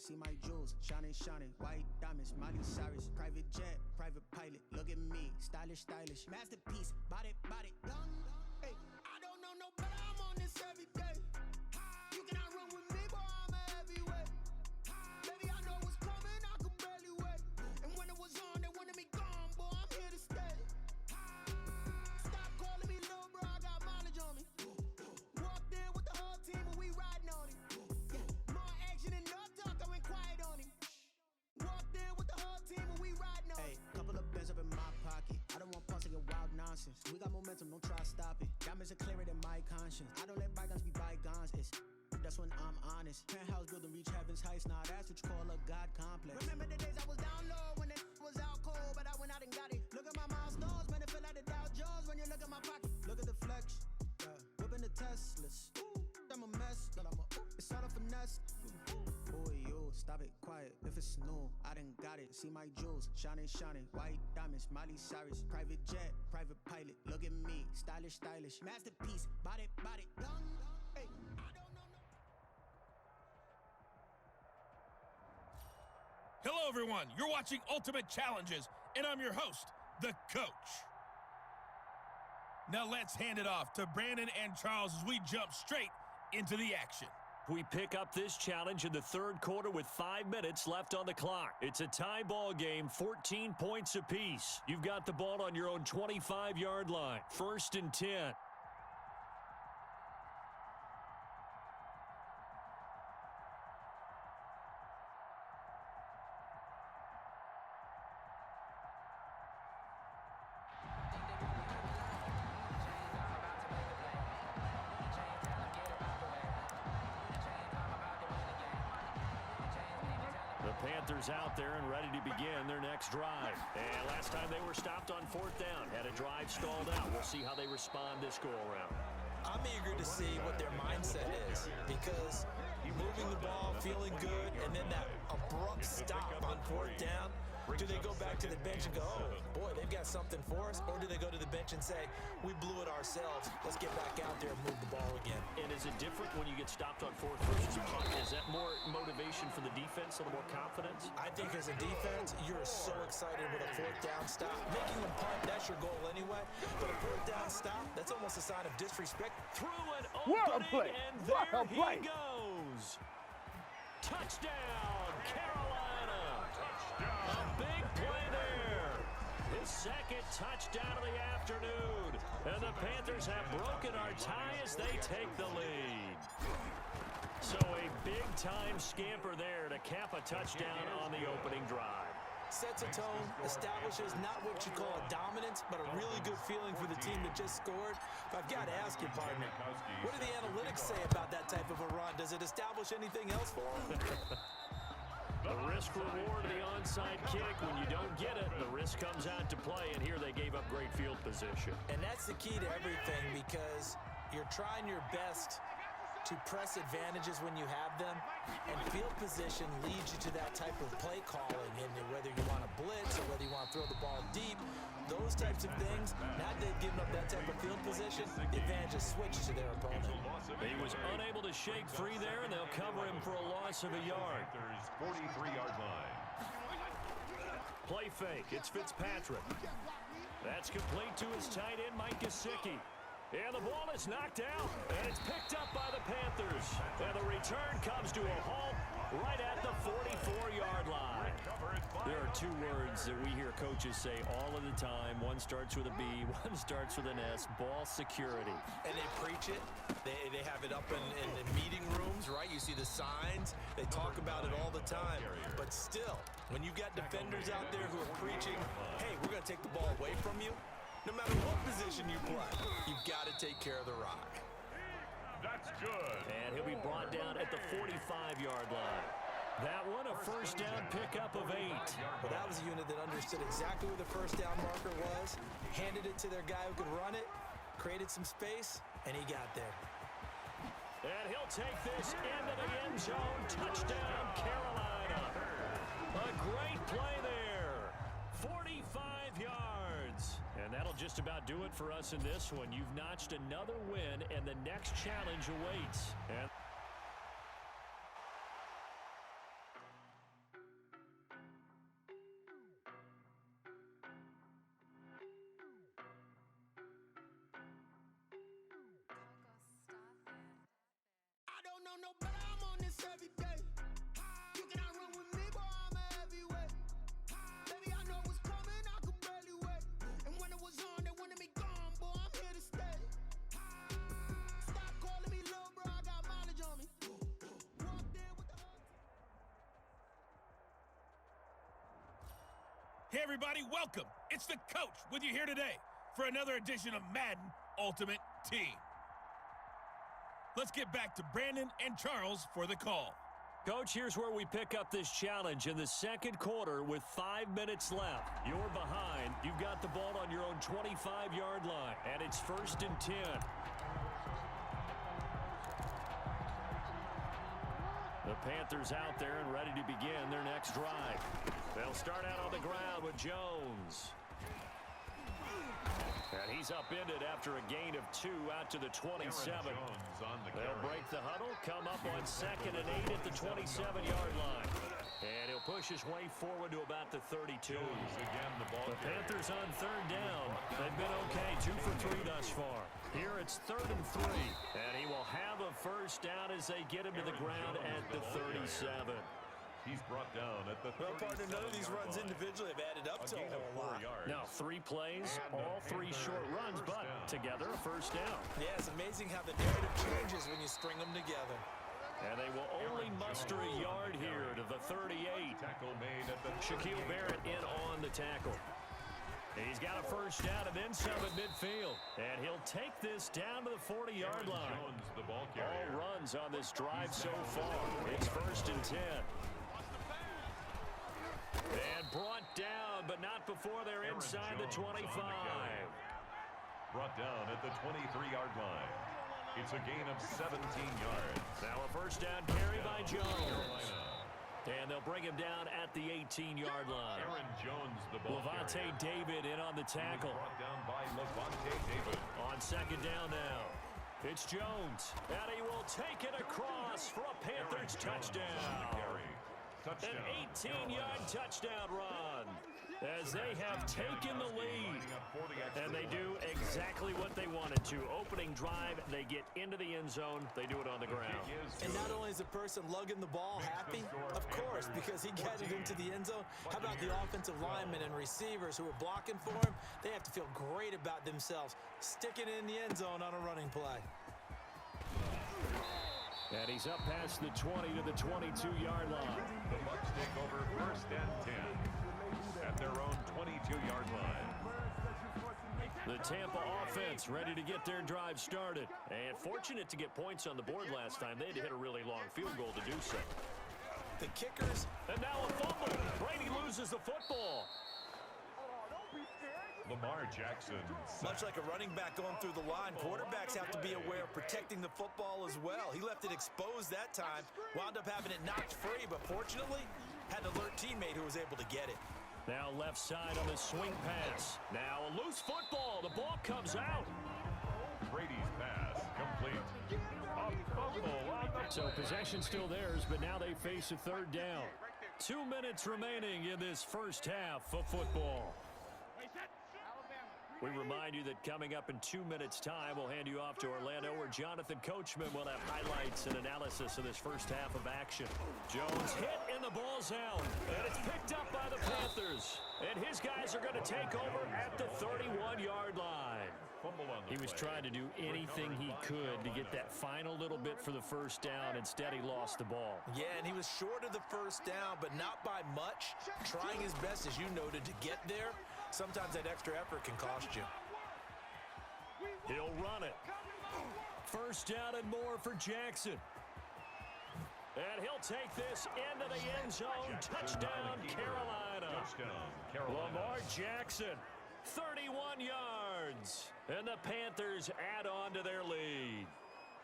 see my jewels, shining, shining, white diamonds, Miley Cyrus, private jet, private pilot, look at me, stylish, stylish, masterpiece, body, young, hey, I don't know no better, I'm on this every day, you cannot run with me, boy, I'm a heavyweight, baby, I know what's coming, I could barely wait, and when it was on, they wanted me gone, boy, I'm here to stay, stop calling me little bro, I got mileage on me, walked in with the whole team, and we riding on it. Hey, couple of bands up in my pocket. I don't want pulse to get wild nonsense. We got momentum, don't try to stop it. Diamonds are clearer than my conscience. I don't let bygones be bygones. That's when I'm honest. Penthouse building reach heaven's heights. Now that's what you call a God complex. Remember the days I was down low when it was out cold, but I went out and got it. Look at my milestones, man, it feel like the Dow Jones when you look at my pocket. Look at the flex, whipping the Teslas. I'm a mess, but it's all a finesse. Boy, yo, stop it, quiet. If it's new, I done got it. See my jewels, shining, shining, white diamonds, Miley Cyrus, private jet, private pilot. Look at me, stylish, stylish, masterpiece, body, young. Hey, I don't know. Hello, everyone. You're watching Ultimate Challenges, and I'm your host, the Coach. Now let's hand it off to Brandon and Charles as we jump straight into the action. We pick up this challenge in the third quarter with 5 minutes left on the clock. It's a tie ball game, 14 points apiece. You've got the ball on your own 25-yard line. 1st and 10. Panthers out there and ready to begin their next drive. And last time they were stopped on 4th down, had a drive stalled out. We'll see how they respond this go-around. I'm eager to see what their mindset is, because moving the ball, feeling good, and then that abrupt stop on 4th down, do they go back to the bench and go, oh, boy, they've got something for us? Or do they go to the bench and say, we blew it ourselves, let's get back out there and move the ball again? And is it different when you get stopped on 4th versus a punt? Is that more motivation for the defense, a little more confidence? I think as a defense, you're so excited with a 4th down stop. Making them punt, that's your goal anyway. But a 4th down stop, that's almost a sign of disrespect. Through an opening, and there he goes. Touchdown, Carolina. A big play there. His second touchdown of the afternoon. And the Panthers have broken our tie as they take the lead. So a big-time scamper there to cap a touchdown on the opening drive. Sets a tone, establishes not what you call a dominance, but a really good feeling for the team that just scored. But I've got to ask you, partner, what do the analytics say about that type of a run? Does it establish anything else for them? The risk-reward of the onside kick. When you don't get it, the risk comes out to play, and here they gave up great field position. And that's the key to everything, because you're trying your best to press advantages when you have them, and field position leads you to that type of play calling, and whether you want to blitz or whether you want to throw the ball deep, those types of things. Now they've given up that type of field position, the advantage is switched to their opponent. He was unable to shake free there, and they'll cover him for a loss of a yard. 43-yard line. Play fake, it's Fitzpatrick. That's complete to his tight end, Mike Gesicki. And the ball is knocked out, and it's picked up by the Panthers. And the return comes to a halt right at the 44-yard line. There are 2 words that we hear coaches say all of the time. One starts with a B, one starts with an S, ball security. And they preach it. They have it up in the meeting rooms, right? You see the signs. They talk about it all the time. But still, when you've got defenders out there who are preaching, hey, we're going to take the ball away from you, no matter what position you play, you've got to take care of the rock. That's good. And he'll be brought down at the 45-yard line. That one, a first down pickup of 8. Well, that was a unit that understood exactly where the first down marker was, handed it to their guy who could run it, created some space, and he got there. And he'll take this into the end zone. Touchdown, Carolina. A great play there. 45 yards. And that'll just about do it for us in this one. You've notched another win, and the next challenge awaits. And Hey everybody, welcome. It's the coach with you here today for another edition of Madden Ultimate Team. Let's get back to Brandon and Charles for the call. Coach, here's where we pick up this challenge in the second quarter with 5 minutes left. You're behind. You've got the ball on your own 25-yard line, and it's 1st and 10. The Panthers out there and ready to begin their next drive. They'll start out on the ground with Jones. And he's upended after a gain of 2 out to the 27. They'll break the huddle, come up on 2nd and 8 at the 27-yard line. And he'll push his way forward to about the 32. The Panthers on 3rd down. They've been okay, 2 for 3 thus far. Here it's 3rd and 3. And he will have a first down as they get him to the ground at the 37. He's brought down at the 37. Well, partner, none of these runs individually have added up to a whole lot. Now 3 plays, all 3 short runs, but together a first down. Yeah, it's amazing how the narrative changes when you string them together. And they will only muster a yard here to the 38. Tackle made at the Shaquille Barrett in on the tackle. He's got a first down and then some at midfield. And he'll take this down to the 40-yard line. Jones, the ball All carrier. runs on this drive so far. It's 1st and 10. And brought down, but not before they're inside the 25. Brought down at the 23-yard line. It's a gain of 17 yards. Now a first down carry by Jones. Carolina. And they'll bring him down at the 18-yard line. Aaron Jones, the ball Levante carrier. David in on the tackle. Brought down by Levante David. On 2nd down now. It's Jones. And he will take it across for a Panthers touchdown. Touchdown. An 18-yard touchdown run as they have taken the lead. And they do exactly what they wanted to. Opening drive, they get into the end zone. They do it on the ground. And not only is the person lugging the ball happy, of course, because he got it into the end zone. How about the offensive linemen and receivers who are blocking for him? They have to feel great about themselves, sticking it in the end zone on a running play. And he's up past the 20 to the 22-yard line. The Bucs take over 1st and 10 at their own 22-yard line. The Tampa offense ready to get their drive started. And fortunate to get points on the board last time. They had to hit a really long field goal to do so. The kickers. And now a fumble. Brady loses the football. Lamar Jackson. Much like a running back going through the line, quarterbacks have to be aware of protecting the football as well. He left it exposed that time, wound up having it knocked free, but fortunately, had an alert teammate who was able to get it. Now left side on the swing pass. Now a loose football. The ball comes out. Brady's pass complete. A fumble on the So possession still theirs, but now they face a 3rd down. 2 minutes remaining in this first half of football. We remind you that coming up in 2 minutes' time, we'll hand you off to Orlando, where Jonathan Coachman will have highlights and analysis of this first half of action. Jones hit and the ball's out, and it's picked up by the Panthers. And his guys are going to take over at the 31-yard line. He was trying to do anything he could to get that final little bit for the first down. Instead, he lost the ball. Yeah, and he was short of the first down, but not by much. Trying his best, as you noted, to get there. Sometimes that extra effort can cost you. He'll run it. First down and more for Jackson. And he'll take this into the end zone. Touchdown, Carolina. touchdown, Carolina. Lamar Jackson, 31 yards. And the Panthers add on to their lead.